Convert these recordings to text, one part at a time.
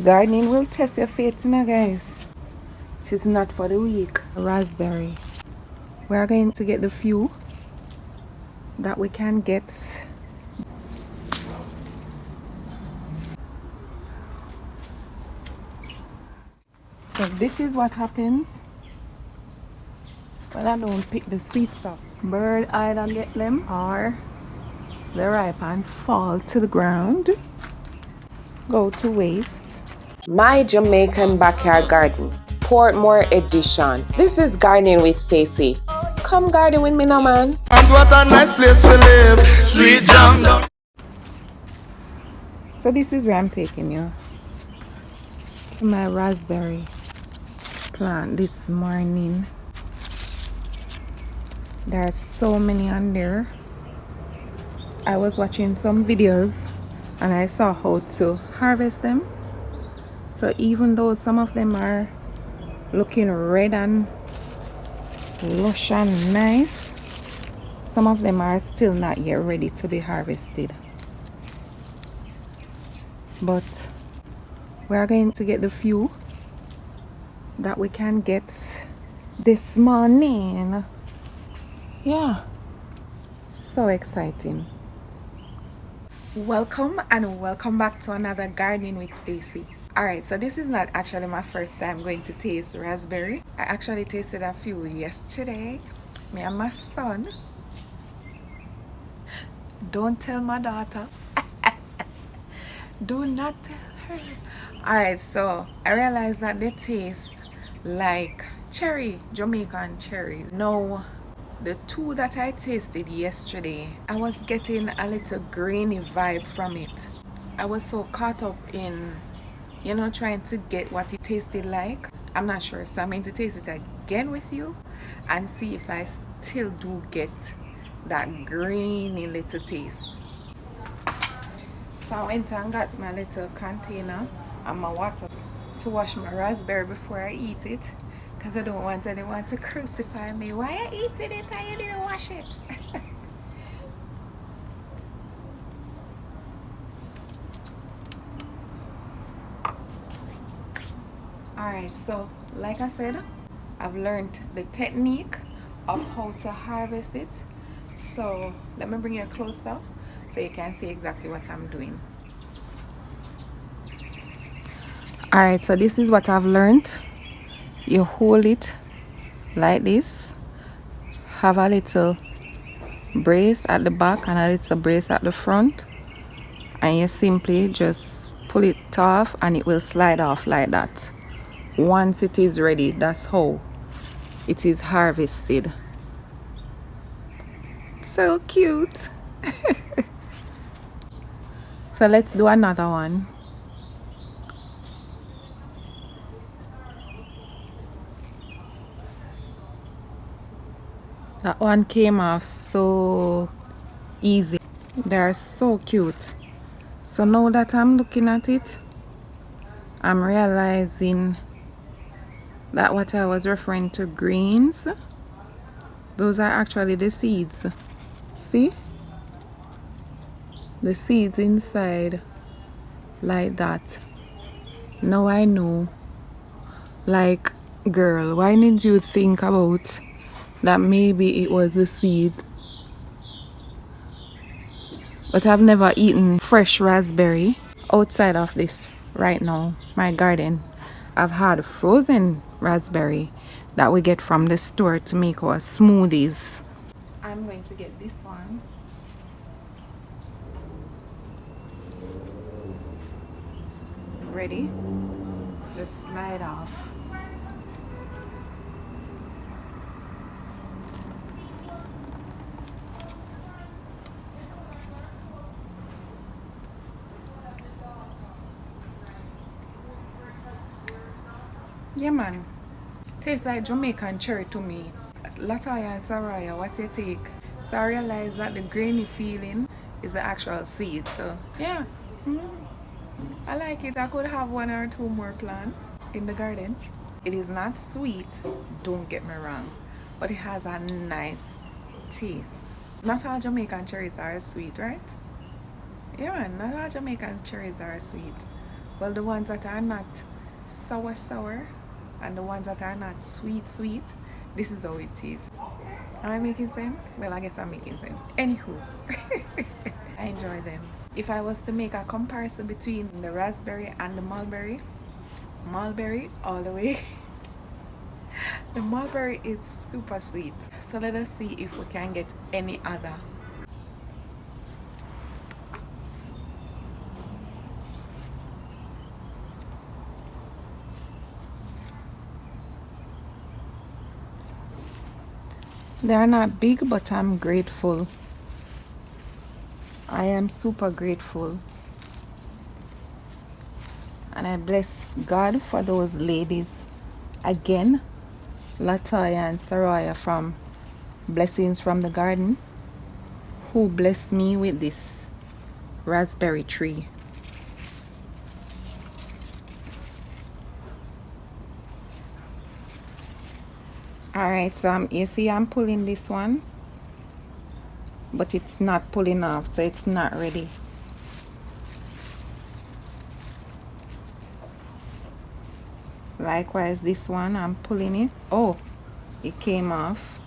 Gardening will test your faith, you know, guys. It is not for the weak. Raspberry. We are going to get the few that we can get. So this is what happens when I don't pick the sweets up. Bird eye and get them, or they ripe and fall to the ground, go to waste. My Jamaican Backyard Garden, Portmore Edition. This is Gardening with Stacey. Come garden with me now, man. And what a nice place to live. Sweet jam. So this is where I'm taking you to my raspberry plant this morning. There are so many on there. I was watching some videos and I saw how to harvest them. So even though some of them are looking red and lush and nice, some of them are still not yet ready to be harvested. But we are going to get the few that we can get this morning. Yeah, so exciting. Welcome and welcome back to another Gardening with Stacey. Alright, so this is not actually my first time going to taste raspberry. I actually tasted a few yesterday. Me and my son. Don't tell my daughter. Do not tell her. Alright, so I realized that they taste like cherry, Jamaican cherries. Now, the two that I tasted yesterday, I was getting a little grainy vibe from it. I was so caught up in, you know, trying to get what it tasted like. I'm not sure, so I'm going to taste it again with you and see if I still do get that grainy little taste. So I went and got my little container and my water to wash my raspberry before I eat it, because I don't want anyone to crucify me. Why are you eating it and you didn't wash it? Alright, so like I said, I've learned the technique of how to harvest it. So let me bring you closer so you can see exactly what I'm doing. Alright, so this is what I've learned. You hold it like this, have a little brace at the back and a little brace at the front, and you simply just pull it off and it will slide off like that. Once it is ready, that's how it is harvested. So cute. So let's do another one. That one came off so easy. They are so cute. So now that I'm looking at it, I'm realizing that what I was referring to greens, those are actually the seeds. See? The seeds inside, like that. Now I know. Like, girl, why didn't you think about that maybe it was the seed? But I've never eaten fresh raspberry outside of this right now, my garden. I've had frozen raspberry that we get from the store to make our smoothies. I'm going to get this one. Ready? Just slide off. Yeah, man. Tastes like Jamaican cherry to me. Lataya and Saraya, what's your take? So I realized that the grainy feeling is the actual seed. So yeah, I like it. I could have one or two more plants in the garden. It is not sweet, don't get me wrong, but it has a nice taste. Not all Jamaican cherries are sweet, right? Yeah, man, not all Jamaican cherries are sweet. Well, the ones that are not sour sour and the ones that are not sweet sweet, this is how it tastes. Am I making sense? Well, I guess I'm making sense. Anywho, I enjoy them. If I was to make a comparison between the raspberry and the mulberry all the way. The mulberry is super sweet. So let us see if we can get any other. They are not big, but I'm grateful. I am super grateful. And I bless God for those ladies. Again, Latoya and Saraya from Blessings from the Garden, who blessed me with this raspberry tree. Alright, so you see I'm pulling this one, but it's not pulling off, so it's not ready. Likewise, this one I'm pulling it. Oh, it came off.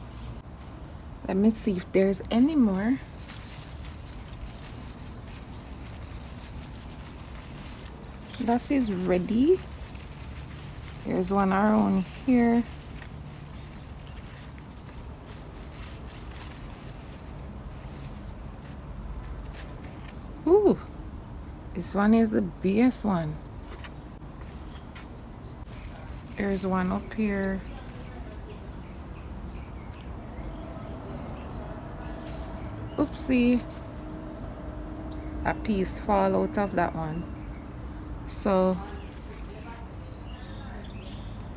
Let me see if there's any more. That is ready. There's one around here. Ooh, this one is the biggest one. There's one up here. Oopsie. A piece fall out of that one. So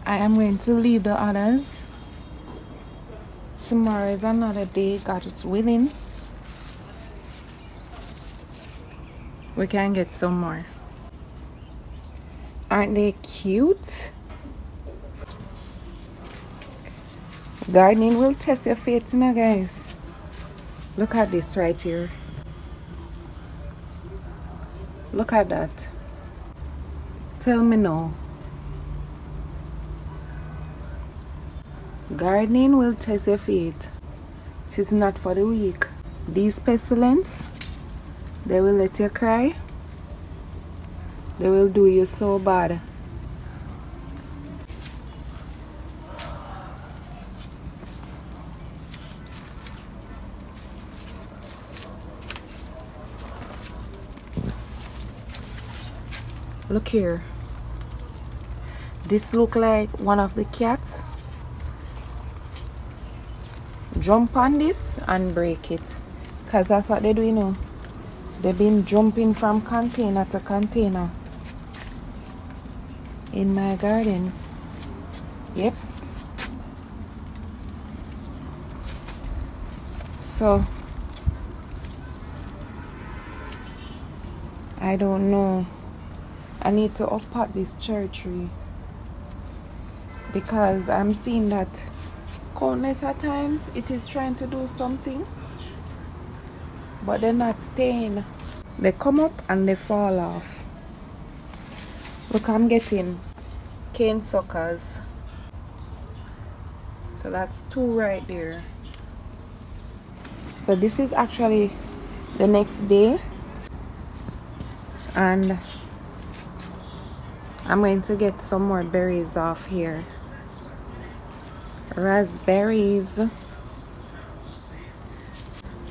I am going to leave the others. Tomorrow is another day, God is willing. We can get some more. Aren't they cute? Gardening will test your faith, you know, guys. Look at this right here. Look at that. Tell me no. Gardening will test your faith. It is not for the weak. These pestilence, they will let you cry. They will do you so bad. Look here. This look like one of the cats. Jump on this and break it. Because that's what they do, you know. They've been jumping from container to container in my garden. Yep. So I don't know. I need to uppot this cherry tree because I'm seeing that countless at times it is trying to do something, but they're not staying. They come up and they fall off. Look, I'm getting cane suckers. So that's two right there. So this is actually the next day, and I'm going to get some more berries off here. Raspberries.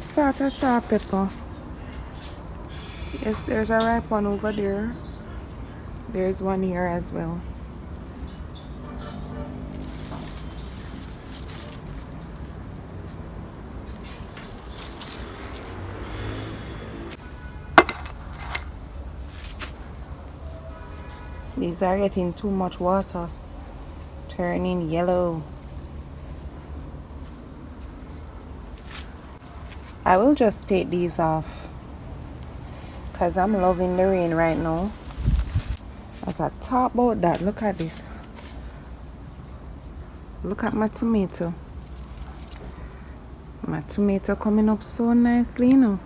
Salt and salt pepper. Yes, there's a ripe one over there. There's one here as well. These are getting too much water, turning yellow. I will just take these off because I'm loving the rain right now. As I talk about that, look at this. Look at my tomato. My tomato coming up so nicely, you know.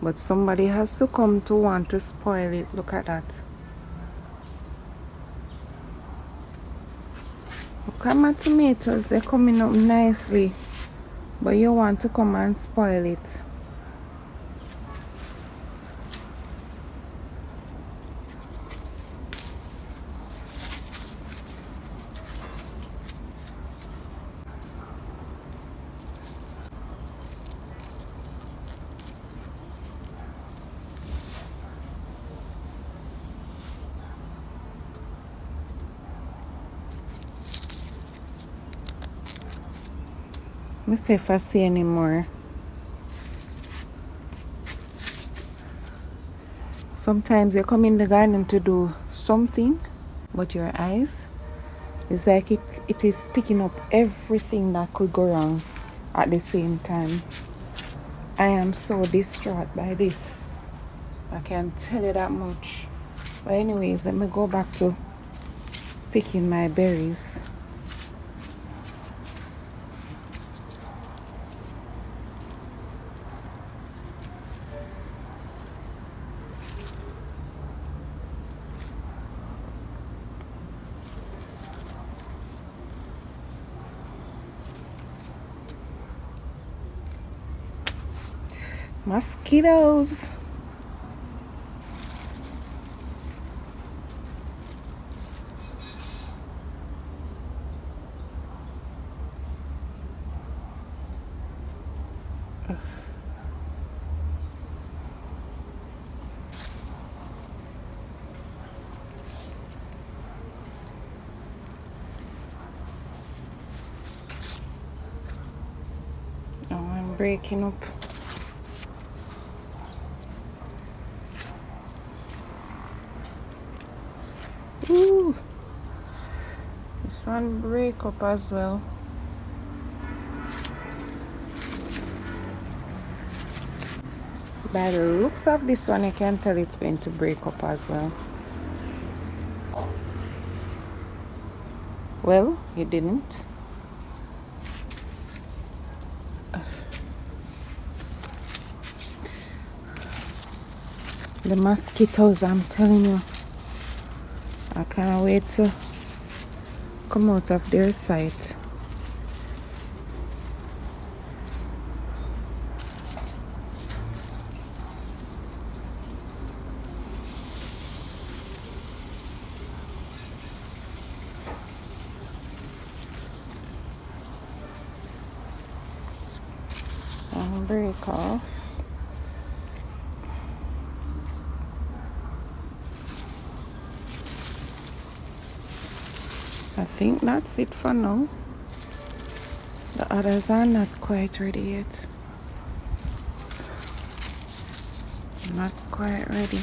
But somebody has to come to want to spoil it. Look at that. Look at my tomatoes, they're coming up nicely, but you want to come and spoil it. Let me see if I see any more. Sometimes you come in the garden to do something, but your eyes, it's like it is picking up everything that could go wrong at the same time. I am so distraught by this. I can't tell you that much. But anyways, let me go back to picking my berries. Mosquitoes. Oh, I'm breaking up. Ooh, this one break up as well. By the looks of this one, I can tell it's going to break up as well. Well, it didn't. The mosquitoes, I'm telling you. I can't wait to come out of their sight. I'll break off. I think that's it for now. The others are not quite ready yet. Not quite ready.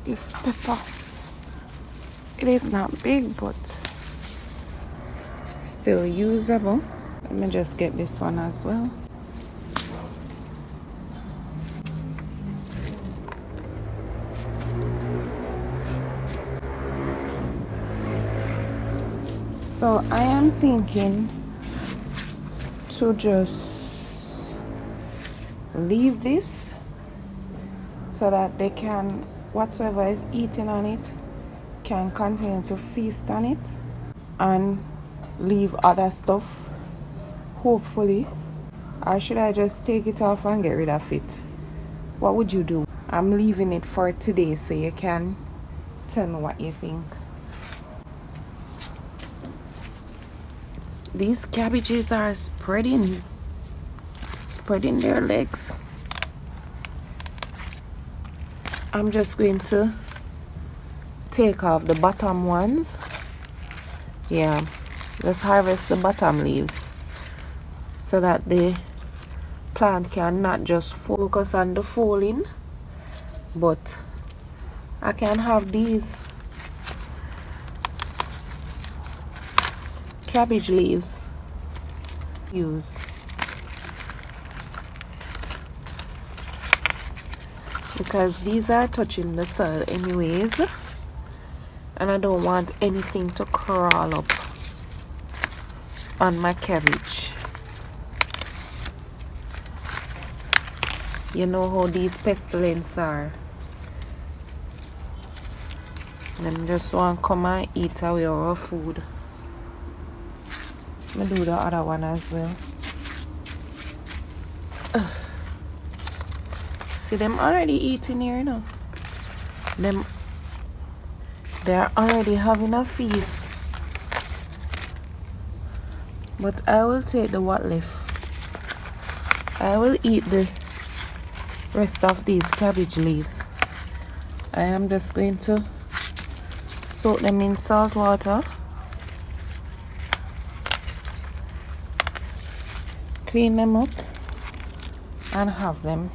This pepper. It is not big, but still usable. Let me just get this one as well. So I am thinking to just leave this so that they can, whatsoever is eating on it, can continue to feast on it, and leave other stuff, hopefully. Or should I just take it off and get rid of it? What would you do? I'm leaving it for today, so you can tell me what you think. These cabbages are spreading their legs. I'm just going to take off the bottom ones. Yeah, just harvest the bottom leaves so that the plant can not just focus on the falling, but I can have these cabbage leaves use, because these are touching the soil anyways, and I don't want anything to crawl up. on my cabbage. You know how these pestilence are. Them just want to come and eat away our food. Let me do the other one as well. Ugh. See them already eating here, you know. They're already having a feast. But I will take the what left. I will eat the rest of these cabbage leaves. I am just going to soak them in salt water, clean them up, and have them.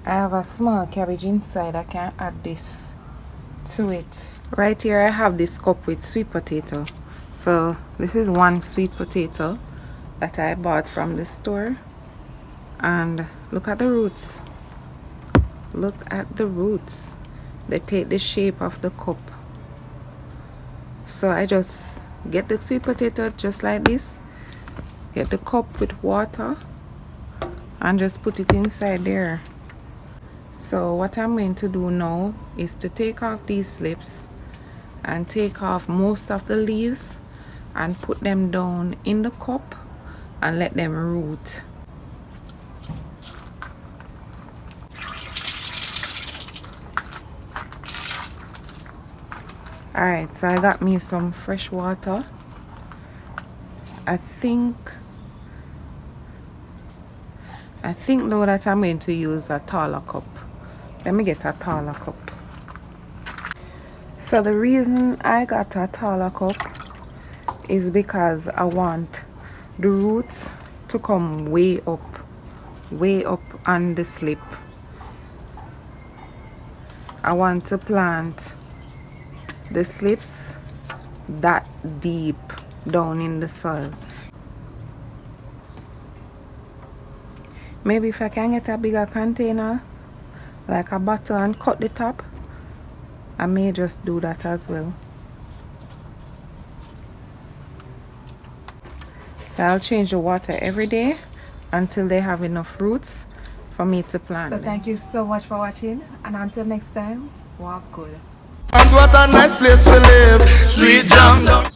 I have a small cabbage inside. I can add this to it. Right here I have this cup with sweet potato. So this is one sweet potato that I bought from the store. And look at the roots. Look at the roots. They take the shape of the cup. So I just get the sweet potato just like this. Get the cup with water and just put it inside there. So what I'm going to do now is to take off these slips and take off most of the leaves and put them down in the cup and let them root. Alright, so I got me some fresh water. I think though that I'm going to use a taller cup. Let me get a taller cup. So the reason I got a taller cup is because I want the roots to come way up on the slip. I want to plant the slips that deep down in the soil. Maybe if I can get a bigger container, like a bottle, and cut the top, I may just do that as well. So I'll change the water every day until they have enough roots for me to plant. So thank you so much for watching, and until next time, walk good. What a nice place to live. Sweet jam down.